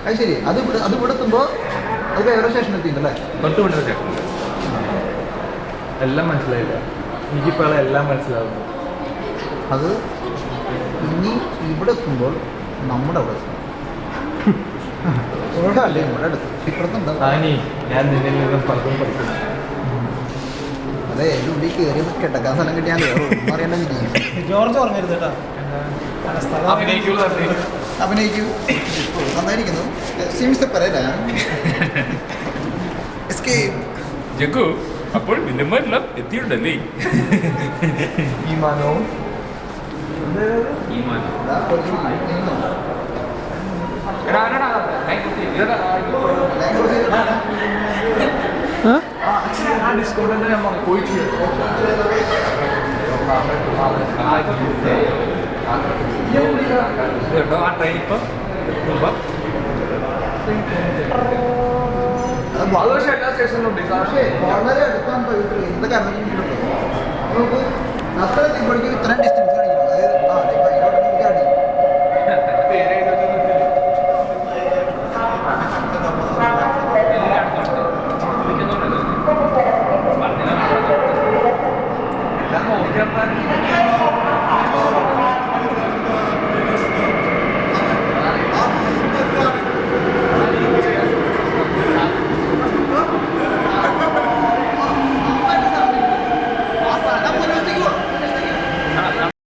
അത് ശരി. അത് ഇവിടെ എത്തുമ്പോൾ അത് വേറെ സ്റ്റേഷൻ എത്തിയിട്ടല്ലേ? 10 മിനിറ്റ് എല്ലാം മനസ്സിലായില്ല. എനിക്കിപ്പോൾ എല്ലാം മനസ്സിലാവുന്നു. അത് ഇനി ഇവിടെ എത്തുമ്പോൾ നമ്മുടെ അവിടെ എത്തണം. ഇവിടെ അല്ലേ ഇവിടെ അടുത്ത് ഇപ്പുറത്തുണ്ടോ? ഞാൻ നിന്നിൽ നിന്നും പലതും പഠിക്കുന്നു. അതെ, എൻ്റെ ഉള്ളിൽ കയറി കിടക്കാൻ സ്ഥലം കിട്ടിയാൽ അറിയേണ്ട വിധിക്കും. ജോർജ് പറഞ്ഞിരുന്നു കേട്ടോ. അഭിനയിക്കൂ, നന്നായിരിക്കുന്നു. ജഗ്ഗു, അപ്പോൾ വില്ലന്മാരെല്ലാം എത്തിയിട്ടുണ്ടല്ലേ? ഈമാനോ ഡിസ്കൗണ്ട് നമ്മൾ പോയിട്ട് കേട്ടോ. ആ ട്രെയിൻ ഇപ്പം എല്ലാ സ്റ്റേഷനിലും ഉണ്ട്. വളരെ അടുത്താണ്. എന്തൊക്കെ നമുക്ക് അത്ര